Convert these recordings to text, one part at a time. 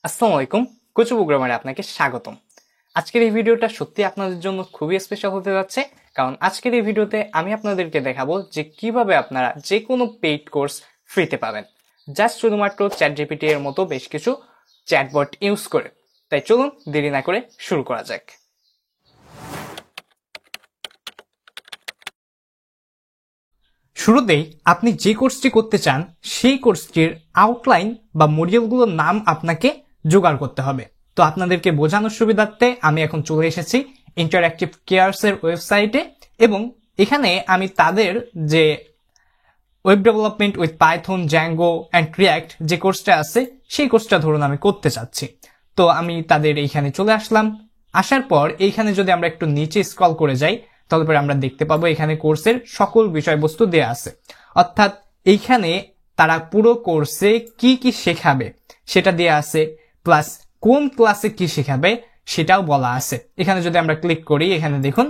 আসসালামু আলাইকুম, কোচু প্রোগ্রামারে আপনাকে স্বাগতম। আজকের এই ভিডিওটা সত্যি আপনাদের জন্য খুবই স্পেশাল হতে যাচ্ছে, কারণ আজকের এই ভিডিওতে আমি আপনাদেরকে দেখাবো যে কিভাবে আপনারা যে কোনো পেইড কোর্স ফ্রিতে পাবেন, জাস্ট শুধুমাত্র চ্যাটজিপিটি এর মতো বেশ কিছু চ্যাটবট ইউজ করে। তাই চলুন দেরি না করে শুরু করা যাক। শুরুতেই আপনি যে কোর্সটি করতে চান সেই কোর্সটির আউটলাইন বা মডিউলগুলোর নাম আপনাকে জোগাড় করতে হবে। তো আপনাদেরকে বোঝানোর সুবিধার্থে আমি এখন চলে এসেছি ইন্টারঅ্যাক্টিভ কেয়ারস এর ওয়েবসাইটে, এবং এখানে আমি তাদের যে web development with Python, Zango and react যে কোর্সটা আছে সেই কোর্সটা ধরুন আমি করতে চাচ্ছি। তো আমি তাদের এইখানে চলে আসলাম। আসার পর এইখানে যদি আমরা একটু নিচে স্ক্রল করে যাই তাহলে পরে আমরা দেখতে পাবো এখানে কোর্সের সকল বিষয়বস্তু দেয়া আছে, অর্থাৎ এইখানে তারা পুরো কোর্সে কি কি শেখাবে সেটা দেয়া আছে, প্লাস কোন ক্লাসে কি শেখাবে সেটাও বলা আছে। এখানে যদি আমরা ক্লিক করি, এখানে দেখুন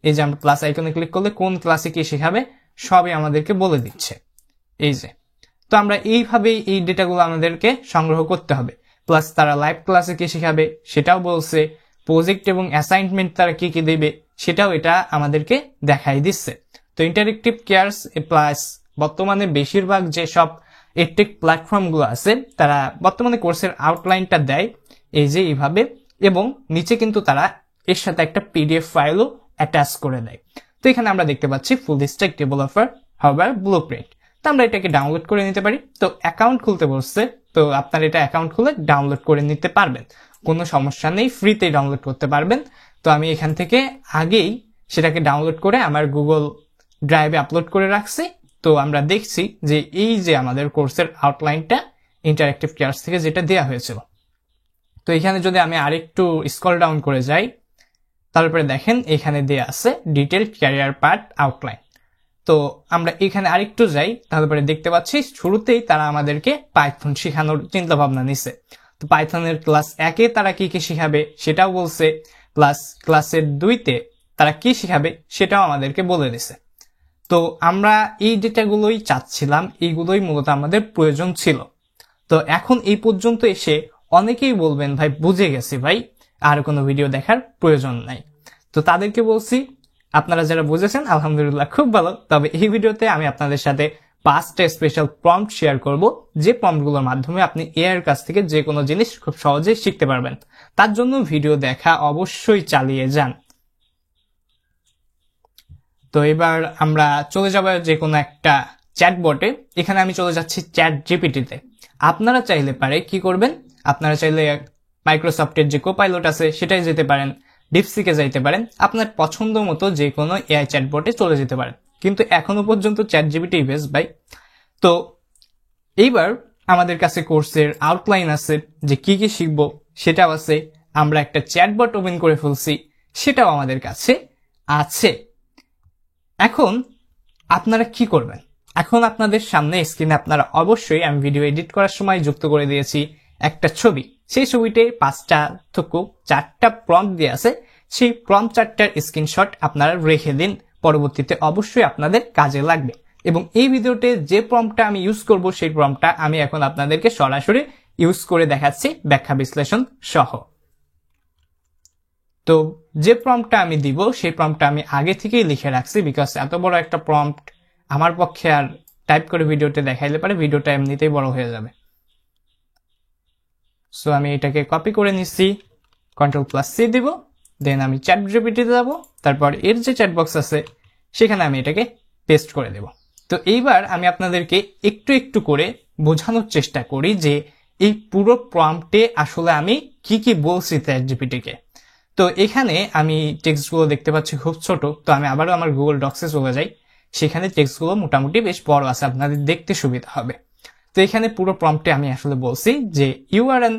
এই যে আমরা প্লাস আইকনে ক্লিক করলে কোন ক্লাসে কি শেখাবে সবই আমাদেরকে বলে দিচ্ছে। এই যে, তো আমরা এইভাবেই এই ডেটাগুলো আমাদেরকে সংগ্রহ করতে হবে। প্লাস তারা লাইভ ক্লাসে কি শেখাবে সেটাও বলছে, প্রজেক্ট এবং অ্যাসাইনমেন্ট তারা কি কি দেবে সেটাও এটা আমাদেরকে দেখাই দিচ্ছে। তো ইন্টারেক্টিভ কেয়ারস প্লাস বর্তমানে বেশিরভাগ যেসব এডটেক প্ল্যাটফর্মগুলো আছে তারা বর্তমানে কোর্সের আউটলাইনটা দেয় এই যে এইভাবে, এবং নিচে কিন্তু তারা এর সাথে একটা পিডিএফ ফাইলও অ্যাটাচ করে দেয়। তো এখানে আমরা দেখতে পাচ্ছি full stack developer hardware blueprint. তো আমরা এটাকে ডাউনলোড করে নিতে পারি। তো অ্যাকাউন্ট খুলতে বলছে, তো আপনার এটা অ্যাকাউন্ট খুলে ডাউনলোড করে নিতে পারবেন, কোনো সমস্যা নেই, ফ্রিতেই ডাউনলোড করতে পারবেন। তো আমি এখান থেকে আগেই সেটাকে ডাউনলোড করে আমার গুগল ড্রাইভে আপলোড করে রাখছি। তো আমরা দেখছি যে এই যে আমাদের কোর্সের আউটলাইনটা ইন্টারেক্টিভ কেয়ারস থেকে যেটা দেওয়া হয়েছিল। তো এখানে যদি আমি আরেকটু স্ক্রল ডাউন করে যাই তারপরে দেখেন এখানে দেয়া আছে ডিটেইলড ক্যারিয়ার পার্ট আউটলাইন। তো আমরা এখানে আরেকটু যাই তারপরে দেখতে পাচ্ছি শুরুতেই তারা আমাদেরকে পাইথন শেখানোর চিন্তা ভাবনা নিছে। তো পাইথনের ক্লাস 1-এ তারা কি কি শিখাবে সেটাও বলছে, প্লাস ক্লাসের 2-তে তারা কি শিখাবে সেটাও আমাদেরকে বলে দিছে। তো আমরা এই ডেটাগুলোই চাচ্ছিলাম, এইগুলোই মূলত আমাদের প্রয়োজন ছিল। তো এখন এই পর্যন্ত এসে অনেকেই বলবেন ভাই বুঝে গেছি ভাই, আর কোনো ভিডিও দেখার প্রয়োজন নাই। তো তাদেরকে বলছি আপনারা যারা বুঝেছেন আলহামদুলিল্লাহ খুব ভালো, তবে এই ভিডিওতে আমি আপনাদের সাথে 5টা স্পেশাল প্রম্পট শেয়ার করব যে প্রম্পটগুলোর মাধ্যমে আপনি এআই এর কাছ থেকে যে কোনো জিনিস খুব সহজেই শিখতে পারবেন। তার জন্য ভিডিও দেখা অবশ্যই চালিয়ে যান। তো এবার আমরা চলে যাব যে কোনো একটা চ্যাটবটে। এখানে আমি চলে যাচ্ছি চ্যাট জিপিটিতে। আপনারা চাইলে পারে কি করবেন, আপনারা চাইলে মাইক্রোসফটের যে কোপাইলট আছে সেটাই যেতে পারেন, ডিপসিকে যাইতে পারেন, আপনার পছন্দ মতো যে কোনো এআই চ্যাটবটে চলে যেতে পারেন, কিন্তু এখনো পর্যন্ত চ্যাট জিপিটি বেস্ট ভাই। তো এইবার আমাদের কাছে কোর্সের আউটলাইন আছে, যে কি কি শিখবো সেটাও আছে, আমরা একটা চ্যাটবট ওপেন করে ফেলছি সেটাও আমাদের কাছে আছে। এখন আপনারা কি করবেন, এখন আপনাদের সামনে স্ক্রিনে আপনারা অবশ্যই আমি ভিডিও এডিট করার সময় যুক্ত করে দিয়েছি একটা ছবি, সেই ছবিতে 5টা থেকে 4টা প্রম্পট দিয়ে আছে, সেই প্রম্পট 4টার স্ক্রিনশট আপনারা রেখে দিন, পরবর্তীতে অবশ্যই আপনাদের কাজে লাগবে। এবং এই ভিডিওতে যে প্রম্পটটা আমি ইউজ করব সেই প্রম্পটটা আমি এখন আপনাদেরকে সরাসরি ইউজ করে দেখাচ্ছি ব্যাখ্যা বিশ্লেষণ সহ। তো যে প্রম্পটটা আমি দিব সেই প্রম্পটটা আমি আগে থেকেই লিখে রাখছি, বিকজ এত বড় একটা প্রম্পট আমার পক্ষে আর টাইপ করে ভিডিওতে দেখাইলে পারে ভিডিওটা এমনিতেই বড় হয়ে যাবে। সো আমি এটাকে কপি করে নিচ্ছি, Ctrl+C দিব, দেন আমি চ্যাট জিপিটিতে যাব, তারপর এর যে চ্যাট বক্স আছে সেখানে আমি এটাকে পেস্ট করে দেব। তো এইবার আমি আপনাদেরকে একটু একটু করে বোঝানোর চেষ্টা করি যে এই পুরো প্রম্পটে আসলে আমি কি কি বলছি চ্যাট জিপিটিকে। তো এখানে আমি টেক্সটগুলো দেখতে পাচ্ছি খুব ছোট, তো আমি আবারও আমার গুগল ডক্সে চলে যাই, সেখানে টেক্সটগুলো মোটামুটি বেশ বড় আছে, আপনাদের দেখতে সুবিধা হবে। তো এখানে পুরো প্রম্পটে আমি আসলে বলছি যে you are an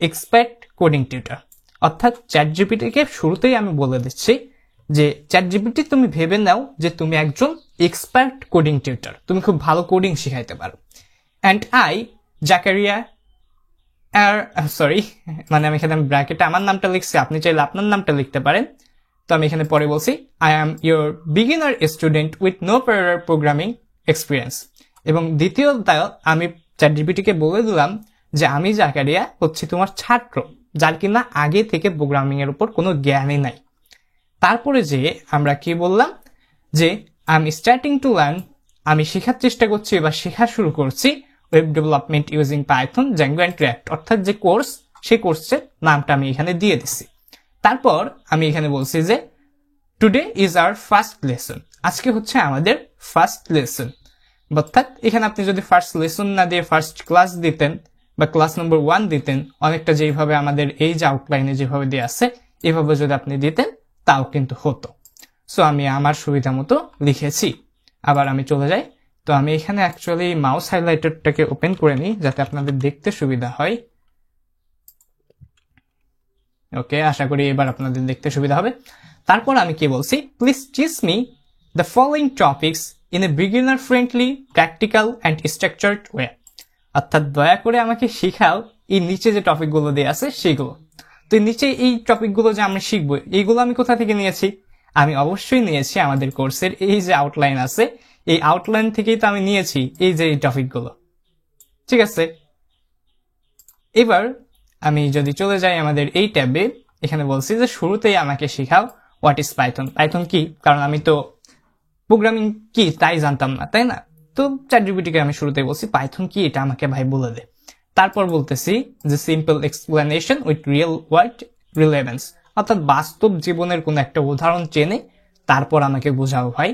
expert coding tutor, অর্থাৎ চ্যাট জিপিটিকে শুরুতেই আমি বলে দিচ্ছি যে চ্যাট জিপিটি তুমি ভেবে নাও যে তুমি একজন এক্সপার্ট কোডিং টিউটর, তুমি খুব ভালো কোডিং শিখাইতে পারো। অ্যান্ড আই জাকারিয়া সরি, মানে আমি এখানে ব্র্যাকেটে আমার নামটা লিখছি, আপনি চাইলে আপনার নামটা লিখতে পারেন। তো আমি এখানে পরে বলছি I am your beginner student with no prior programming experience. এবং দ্বিতীয়ত আমি চ্যাট জিপিটিকে বলে দিলাম যে আমি জাকারিয়া হচ্ছে তোমার ছাত্র, যার কিনা আগে থেকে প্রোগ্রামিং এর উপর কোনো জ্ঞানই নাই। তারপরে যে আমরা কি বললাম যে আমি স্টার্টিং টু লার্ন, আমি শেখার চেষ্টা করছি বা শেখা শুরু করছি web development using Python, Zango and react, অর্থাৎ যে কোর্স, সেই কোর্সের নামটা আমি এখানে দিয়ে দিচ্ছি। তারপর আমি এখানে বলছি যে today is our first lesson, আজকে হচ্ছে আমাদের ফার্স্ট লেসন। অর্থাৎ এখানে আপনি যদি ফার্স্ট লেসন না দিয়ে ফার্স্ট ক্লাস দিতেন বা ক্লাস নম্বর 1 দিতেন, অনেকটা যেভাবে আমাদের এই যে আউটলাইনে যেভাবে দেওয়া আছে এভাবে যদি আপনি দিতেন তাও কিন্তু হতো। সো আমি আমার সুবিধা মতো লিখেছি। আবার আমি চলে যাই। তো আমি এখানে অ্যাকচুয়ালি মাউস হাইলাইটারটাকে ওপেন করে নিই যাতে আপনাদের দেখতে সুবিধা হয়। ওকে, আশা করি এবার আপনাদের দেখতে সুবিধা হবে। তারপর আমি কি বলছি, please teach me the following topics in a beginner friendly, practical and structured way. অর্থাৎ দয়া করে আমাকে শিখাও এই নিচে যে টপিকগুলো দেওয়া আছে সেগুলো। তো নিচে এই টপিকগুলো যে আমরা শিখবো, এইগুলো আমি কোথা থেকে নিয়েছি? আমি অবশ্যই নিয়েছি আমাদের কোর্সের এই যে আউটলাইন আছে, এই আউটলাইন থেকেই তো আমি নিয়েছি এই যে এই টপিকগুলো। ঠিক আছে, এবার আমি যদি চলে যাই আমাদের এই ট্যাবে, এখানে বলছি যে শুরুতেই আমাকে শেখাও হোয়াট ইজ পাইথন। পাইথন কি? কারণ আমি তো প্রোগ্রামিং কি তাই জানতাম না, তাই না? তো চ্যাটজিপিটিকে আমি শুরুতেই বলছি পাইথন কি এটা আমাকে ভাই বলে দে। তারপর বলতেছি যে simple explanation with real world relevance, অর্থাৎ বাস্তব জীবনের কোন একটা উদাহরণ চেনে তারপর আমাকে বোঝাও ভাই।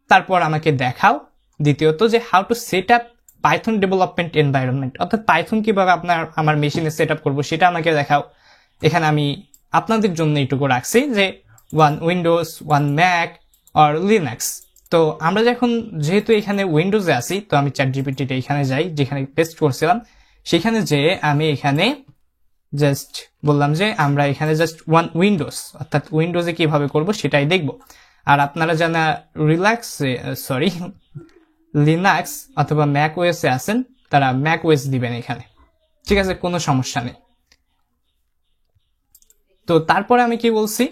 তারপর আমাকে দেখাও দ্বিতীয়ত যে how two set up Python development environment, অর্থাৎ পাইথন কিভাবে আমার মেশিনে সেট আপ করবো সেটা আমাকে দেখাও। এখানে আমি আপনাদের জন্য এইটুকু রাখছি যে 1 উইন্ডোজ 1 ম্যাক আর লিনাক্স। তো আমরা যেহেতু এখানে উইন্ডোজে আছি, তো আমি চ্যাটজিপিটিতে এখানে যাই যেখানে পেস্ট করছিলাম, সেখানে যে আমি এখানে জাস্ট বললাম যে আমরা এখানে জাস্ট 1 উইন্ডোজ, অর্থাৎ উইন্ডোজে কিভাবে করব সেটাই দেখব। আর আপনারা যারা লিনাক্স অথবা ম্যাক ওএস এ আছেন তারা ম্যাক ওএস দিবেন এখানে। ঠিক আছে, কোনো সমস্যা নেই। তো তারপরে আমি কি বলছি,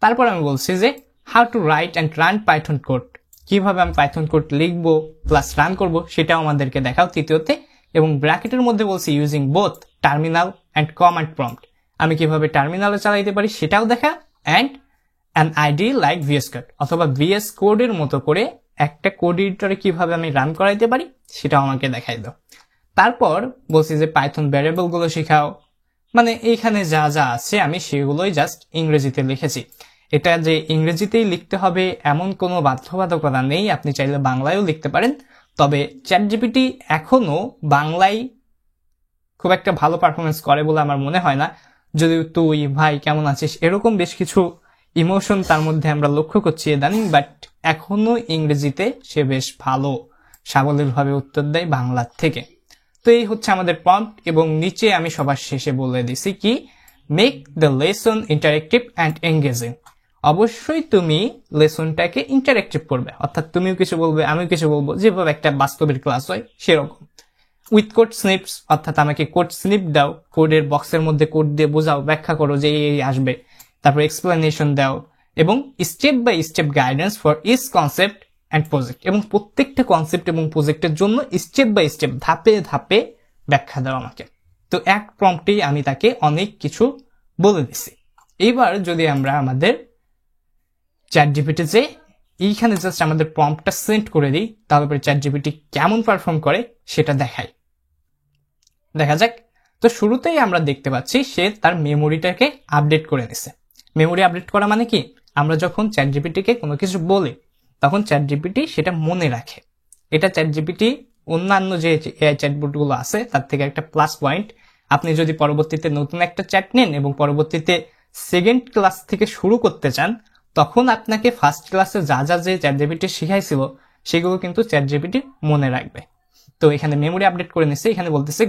তারপর আমি বলছি যে how to write and run Python code, কিভাবে আমি পাইথন কোড লিখবো প্লাস রান করব সেটাও আমাদেরকে দেখাও তৃতীয়তে। এবং ব্র্যাকেটের মধ্যে বলছি using both terminal and command prompt, আমি কিভাবে টার্মিনালে চালাইতে পারি সেটাও দেখা, and an IDE like VS code অথবা ভিএস কোডের মতো করে একটা কোড এডিটরে কিভাবে আমি রান করাইতে পারি সেটাও আমাকে দেখাই দাও। তারপর বলছি যে পাইথন ভ্যারিয়েবল গুলো শেখাও, মানে এইখানে যা যা আছে আমি সেগুলোই জাস্ট ইংরেজিতে লিখেছি। এটা যে ইংরেজিতেই লিখতে হবে এমন কোনো বাধ্যবাধকতা নেই, আপনি চাইলে বাংলায়ও লিখতে পারেন। তবে চ্যাটজিপিটি এখনো বাংলায় খুব একটা ভালো পারফরমেন্স করে বলে আমার মনে হয় না। যদি তুই ভাই কেমন আছিস এরকম বেশ কিছু ইমোশন তার মধ্যে আমরা লক্ষ্য করছি ইদানিং, বাট এখনো ইংরেজিতে সে বেশ ভালো সাবলীলভাবে উত্তর দেয় বাংলার থেকে। তো এই হচ্ছে আমাদের প্রম্পট, এবং নিচে আমি সবার শেষে বলে দিছি কি make the lesson interactive and engaging. অবশ্যই তুমি লেসনটাকে ইন্টারেক্টিভ করবে, অর্থাৎ তুমিও কিছু বলবে আমিও কিছু বলবো, যেভাবে একটা বাস্তবের ক্লাস হয় সেরকম। উইথ কোড স্নিপস, অর্থাৎ আমাকে কোড স্নিপ দাও, কোডের বক্সের মধ্যে কোড দিয়ে বোঝাও, ব্যাখ্যা করো যে এই আসবে। তারপর এক্সপ্লেনেশন দাও এবং step by step guidance for each concept and project, এবং প্রত্যেকটা কনসেপ্ট এবং প্রজেক্টের জন্য স্টেপ বাই স্টেপ ধাপে ধাপে ব্যাখ্যা দাও আমাকে। তো এক প্রম্পটেই আমি তাকে অনেক কিছু বলে দিছি। এইবার যদি আমরা আমাদের চ্যাটজিপিটি যে এইখানে জাস্ট আমাদের প্রম্পটটা সেন্ড করে দিই, তারপরে চ্যাটজিপিটি কেমন পারফর্ম করে সেটা দেখাই, দেখা যাক। তো শুরুতেই আমরা দেখতে পাচ্ছি সে তার মেমোরিটাকে আপডেট করে নিছে। মেমোরি আপডেট করা মানে কি, আমরা যখন চ্যাটজিপিটিকে কোনো কিছু বলি তখন চ্যাটজিপিটি সেটা মনে রাখে। এটা চ্যাটজিপিটি অন্যান্য যে এআই চ্যাটবটগুলো আছে তার থেকে একটা প্লাস পয়েন্ট। আপনি যদি পরবর্তীতে নতুন একটা চ্যাট নেন এবং পরবর্তীতে সেকেন্ড ক্লাস থেকে শুরু করতে চান, তখন আপনাকে ফার্স্ট ক্লাসে যা যা যে চ্যাটজিপিটি শিখাইছিল সেগুলো কিন্তু চ্যাটজিপিটি মনে রাখবে। তো এখানে মেমোরি আপডেট করে নিচ্ছে। এখানে বলতেছে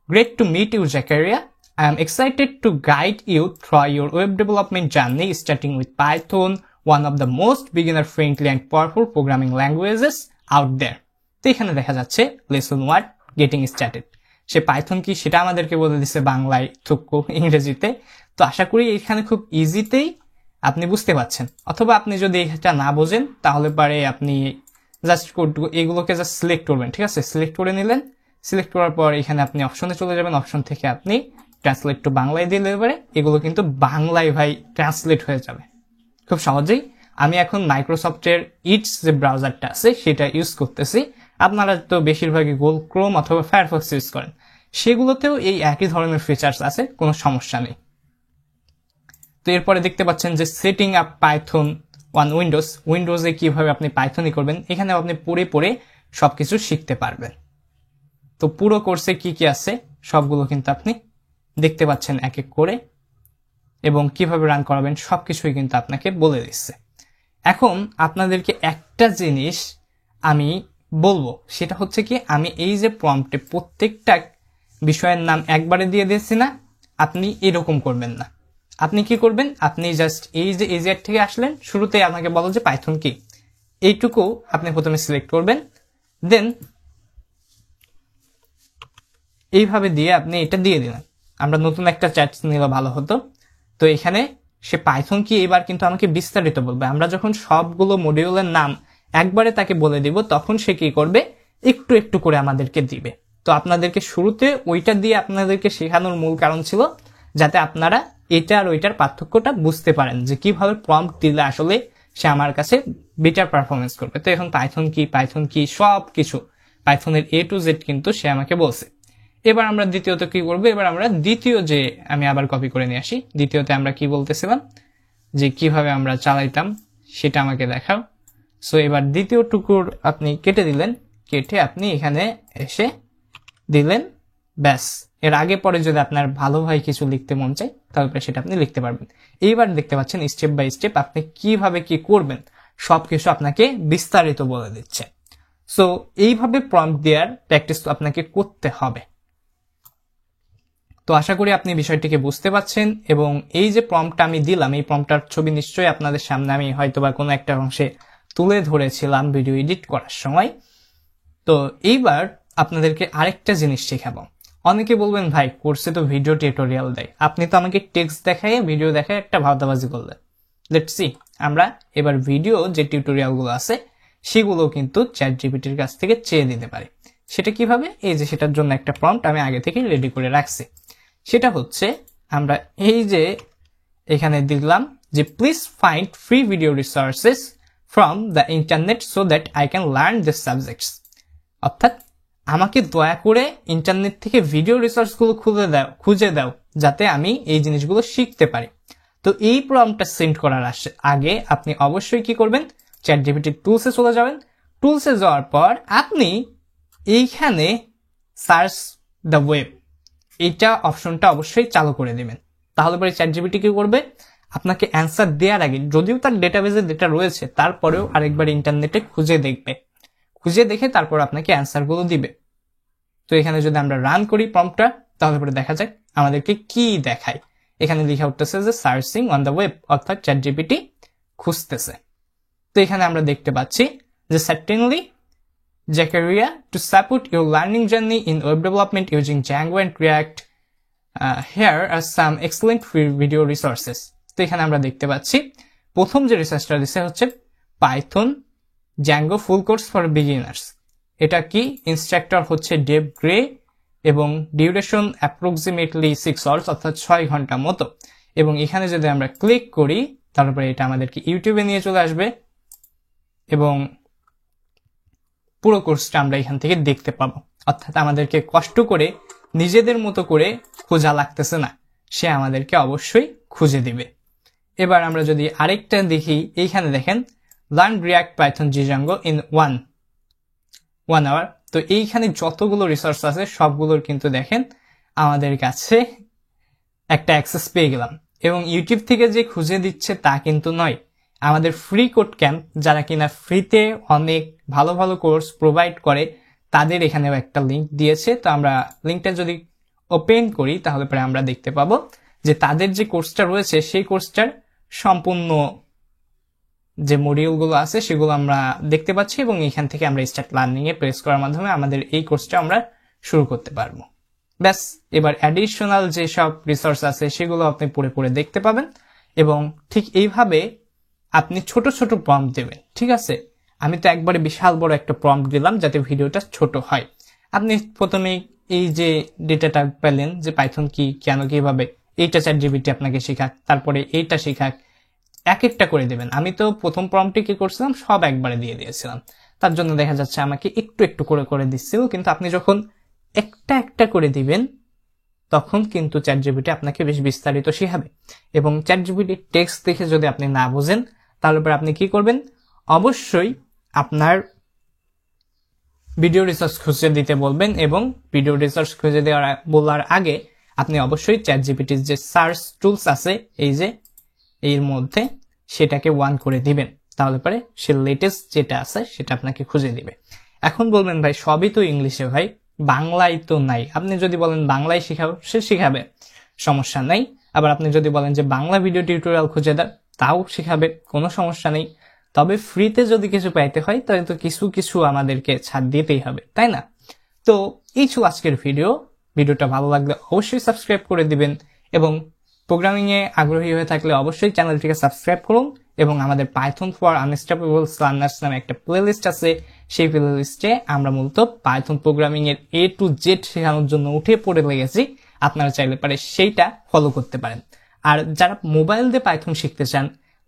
great to meet you Zakaria, I am excited to guide you through your web development journey starting with Python, one of the most beginner friendly and powerful programming languages out there. তো এখানে দেখা যাচ্ছে lesson 1 getting started, সে Python কি সেটা আমাদেরকে বলে দিচ্ছে বাংলায়, থুকু ইংরেজিতে। তো আশা করি এখানে খুব ইজিতেই আপনি বুঝতে পারছেন, অথবা আপনি যদি এটা না বোঝেন তাহলে পারে আপনি জাস্ট এগুলোকে জাস্ট সিলেক্ট করবেন। ঠিক আছে, সিলেক্ট করে নিলেন, সিলেক্ট করার পর এখানে আপনি অপশনে চলে যাবেন, অপশন থেকে আপনি ট্রান্সলেট টু বাংলায় দিলে এবারে এগুলো কিন্তু বাংলায় ভাই ট্রান্সলেট হয়ে যাবে খুব সহজেই। আমি এখন মাইক্রোসফটের ইটস যে ব্রাউজারটা আছে সেটা ইউজ করতেছি, আপনারা তো বেশিরভাগই গুগল ক্রোম অথবা ফায়ারফক্স ইউজ করেন, সেগুলোতেও এই একই ধরনের ফিচার্স আছে, কোনো সমস্যা নেই। তো এরপরে দেখতে পাচ্ছেন যে সেটিং আপ পাইথন অন উইন্ডোজে কিভাবে আপনি পাইথনই করবেন, এখানে আপনি পড়ে সবকিছু শিখতে পারবেন। তো পুরো কোর্সে কি কি আছে সবগুলো কিন্তু আপনি দেখতে পাচ্ছেন এক এক করে, এবং কিভাবে রান করাবেন সবকিছুই কিন্তু আপনাকে বলে দিচ্ছে। এখন আপনাদেরকে একটা জিনিস আমি বলবো, সেটা হচ্ছে কি, আমি এই যে প্রম্পটে প্রত্যেকটা বিষয়ের নাম একবারে দিয়ে দিয়েছি না, আপনি এরকম করবেন না। আপনি কি করবেন, আপনি জাস্ট এই যে এজিআর থেকে আসলেন, শুরুতে আমাকে বলো যে পাইথন কি, এইটুকু আপনি প্রথমে সিলেক্ট করবেন, দেন এইভাবে দিয়ে আপনি এটা দিয়ে দিলেন। আমরা নতুন একটা চ্যাট নিলে ভালো হতো। তো এখানে সে পাইথন কি এবার কিন্তু আমাকে বিস্তারিত বলবে। আমরা যখন সবগুলো মডিউলের নাম একবারে তাকে বলে দিব, তখন সে কি করবে, একটু একটু করে আমাদেরকে দিবে। তো আপনাদেরকে শুরুতে ওইটা দিয়ে আপনাদেরকে শেখানোর মূল কারণ ছিল যাতে আপনারা এটা আর ওইটার পার্থক্যটা বুঝতে পারেন, যে কিভাবে প্রম্পট দিলে আসলে সে আমার কাছে বেটার পারফরমেন্স করবে। তো এখন পাইথন কি সব কিছু পাইথনের A to Z কিন্তু সে আমাকে বলছে। এবার আমরা দ্বিতীয়ত কি করবো, এবার আমরা দ্বিতীয় যে আমি আবার কপি করে নিয়ে আসি, দ্বিতীয়তে আমরা কি বলতেছিলাম যে কিভাবে আমরা চালাইতাম সেটা আমাকে দেখাও। সো এবার দ্বিতীয় টুকুর আপনি কেটে দিলেন, কেটে আপনি এখানে এসে দিলেন, ব্যাস। এর আগে পরে যদি আপনার ভালোভাবে কিছু লিখতে মন চায় তাহলে সেটা আপনি লিখতে পারবেন। এইবার দেখতে পাচ্ছেন স্টেপ বাই স্টেপ আপনি কিভাবে কি করবেন সবকিছু আপনাকে বিস্তারিত বলে দিচ্ছে। সো এইভাবে প্রম্পট দেওয়ার প্র্যাকটিস আপনাকে করতে হবে। তো আশা করি আপনি বিষয়টিকে বুঝতে পারছেন, এবং এই যে প্রম্পটটা আমি দিলাম, এই প্রম্পটটার ছবি নিশ্চয়ই আপনাদের সামনে আমি হয়তোবা কোনো একটা অংশে তুলে ধরেছিলাম ভিডিও এডিট করার সময়। তো এইবার আপনাদেরকে আরেকটা জিনিস শেখাবো। অনেকে বলবেন ভাই কোর্সে তো ভিডিও টিউটোরিয়াল দেয়, আপনি তো আমাকে টেক্সট দেখায় ভিডিও দেখায় একটা ভাওতাবাজি করলেন। লেটস সি, আমরা এবার ভিডিও যে টিউটোরিয়ালগুলো আছে সেগুলো কিন্তু চ্যাটজিপিটির কাছ থেকে চেয়ে দিতে পারি। সেটা কিভাবে, এই যে সেটার জন্য একটা প্রম্পট আমি আগে থেকে রেডি করে রাখছি। সেটা হচ্ছে আমরা এই যে এখানে দিলাম যে please find free video resources from the internet so that I can learn this subjects. অর্থাৎ আমাকে দয়া করে ইন্টারনেট থেকে ভিডিও রিসোর্সগুলো খুঁজে দাও যাতে আমি এই জিনিসগুলো শিখতে পারি। তো এই প্রম্পটটা সেন্ড করার আগে আপনি অবশ্যই কি করবেন, চ্যাটজিপিটি টুলসে চলে যাবেন। টুলসে যাওয়ার পর আপনি এইখানে সার্চ দ্য ওয়েব, এইটা অপশনটা অবশ্যই চালু করে দিবেন। তাহলে পরে চ্যাটজিপিটি কি করবে, আপনাকে অ্যান্সার দেওয়ার আগে, যদিও তার ডেটাবেজে ডেটা রয়েছে, তারপরেও আরেকবার ইন্টারনেটে খুঁজে দেখবে, খুঁজে দেখে তারপর আপনাকে অ্যান্সারগুলো দিবে। তো এখানে যদি আমরা রান করি প্রম্পটটা, তাহলে পরে দেখা যাক আমাদেরকে কি দেখায়। এখানে লেখা উঠতেছে যে সার্চিং অন দ্য ওয়েব, অর্থাৎ চ্যাটজিপিটি খুঁজতেছে। তো এখানে আমরা দেখতে পাচ্ছি যে certainly Zakaria, to support your learning journey in web development using Django and React, here are some excellent free video resources. তো এখানে আমরা দেখতে পাচ্ছি প্রথম যে রিসার্চটা দিচ্ছে হচ্ছে Python Django full course for beginners. এটা কি, ইনস্ট্রাক্টর হচ্ছে ডেভ গ্রে, এবং ডিউরেশন অ্যাপ্রক্সিমেটলি 6 আওয়ার্স, অর্থাৎ 6 ঘন্টা মতো। এবং এখানে যদি আমরা ক্লিক করি তারপরে এটা আমাদেরকে ইউটিউবে নিয়ে চলে আসবে, এবং পুরো কোর্সটা আমরা এখান থেকে দেখতে পাবো। অর্থাৎ আমাদেরকে কষ্ট করে নিজেদের মতো করে খোঁজা লাগতেছে না, সে আমাদেরকে অবশ্যই খুঁজে দিবে। এবার আমরা যদি আরেকটা দেখি, এইখানে দেখেন learn React Python Django in 1 hour. তো এইখানে যতগুলো রিসোর্স আছে সবগুলোর কিন্তু দেখেন আমাদের কাছে একটা অ্যাক্সেস পেয়ে গেলাম। এবং ইউটিউব থেকে যে খুঁজে দিচ্ছে তা কিন্তু নয়, আমাদের ফ্রি কোড ক্যাম্প যারা কিনা ফ্রিতে অনেক ভালো ভালো কোর্স প্রোভাইড করে, তাদের এখানেও একটা লিঙ্ক দিয়েছে। তো আমরা লিঙ্কটা যদি ওপেন করি তাহলে পরে আমরা দেখতে পাবো যে তাদের যে কোর্সটা রয়েছে সেই কোর্সটার সম্পূর্ণ যে মডিউলগুলো আছে সেগুলো আমরা দেখতে পাচ্ছি, এবং এখান থেকে আমরা স্টার্ট লার্নিং এ প্রেস করার মাধ্যমে আমাদের এই কোর্সটা আমরা শুরু করতে পারবো। ব্যাস, এবার অ্যাডিশনাল যেসব রিসোর্স আছে সেগুলো আপনি পড়ে দেখতে পাবেন। এবং ঠিক এইভাবে আপনি ছোট ছোট প্রম্পট দেবেন, ঠিক আছে। আমি তো একবারে বিশাল বড় একটা প্রম্পট দিলাম যাতে ভিডিওটা ছোট হয়। আপনি প্রথমে এই যে ডেটাটা পেলেন যে পাইথন কি, কেন, কিভাবে, এইটা চ্যাটজিপিটি আপনাকে শেখাক, তারপরে এইটা শেখাক, এক একটা করে দেবেন। আমি তো প্রথম প্রম্পটে কি করছিলাম, সব একবারে দিয়ে দিয়েছিলাম। তার জন্য দেখা যাচ্ছে আমাকে একটু একটু করে করে দিচ্ছিল, কিন্তু আপনি যখন একটা একটা করে দিবেন তখন কিন্তু চ্যাটজিপিটি আপনাকে বেশ বিস্তারিত শেখাবে। এবং চ্যাটজিপিটির টেক্সট দেখে যদি আপনি না বোঝেন, তাহলে পরে আপনি কি করবেন, অবশ্যই আপনার ভিডিও রিসার্চ খুঁজে দিতে বলবেন, এবং ভিডিও রিসার্চ খুঁজে বলার আগে আপনি অবশ্যই চ্যাটজিপিটির যে সার্চ টুলস আছে এই যে এর মধ্যে, সেটাকে 1 করে দিবেন। তাহলে পরে সে লেটেস্ট যেটা আছে সেটা আপনাকে খুঁজে দিবে। এখন বলবেন ভাই সবই তো ইংলিশে, ভাই বাংলায় তো নাই। আপনি যদি বলেন বাংলায় শেখাবো, সে শেখাবে, সমস্যা নাই। আবার আপনি যদি বলেন যে বাংলা ভিডিও টিউটোরিয়াল খুঁজে দেন, তাও শেখাবে, কোনো সমস্যা নেই। তবে ফ্রিতে যদি কিছু পাইতে হয় তাহলে তো কিছু কিছু আমাদেরকে ছাড় দিতেই হবে, তাই না? তো এই ছিল আজকের ভিডিওটা ভালো লাগলে অবশ্যই সাবস্ক্রাইব করে দিবেন, এবং প্রোগ্রামিং এ আগ্রহী হয়ে থাকলে অবশ্যই চ্যানেলটিকে সাবস্ক্রাইব করুন। এবং আমাদের পাইথন ফর আনস্টপেবল লার্নার্স নামে একটা প্লেলিস্ট আছে, সেই প্লেলিস্টে আমরা মূলত পাইথন প্রোগ্রামিং এর A to Z শেখানোর জন্য উঠে পড়ে লেগেছি। আপনারা চাইলে পারে সেইটা ফলো করতে পারেন। আর যারা মোবাইল দিয়ে পাইথন শিখতে চান,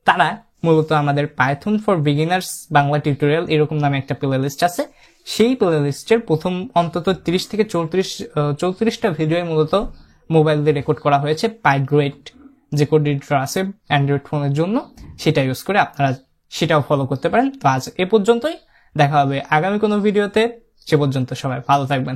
তারা মূলত আমাদের Python for beginners Bangla tutorial এরকম নামে একটা প্লেলিস্ট আছে। সেই প্লেলিস্টের প্রথম অন্তত 30 থেকে 34টা ভিডিও মূলত মোবাইল দিয়ে রেকর্ড করা হয়েছে। পাইগ্রেট যে কোড এডিটর আছে অ্যান্ড্রয়েড ফোনের জন্য, সেটা ইউজ করে আপনারা সেটাও ফলো করতে পারেন। তো আজ এ পর্যন্তই, দেখা হবে আগামী কোনো ভিডিওতে। সে পর্যন্ত সবাই ভালো থাকবেন।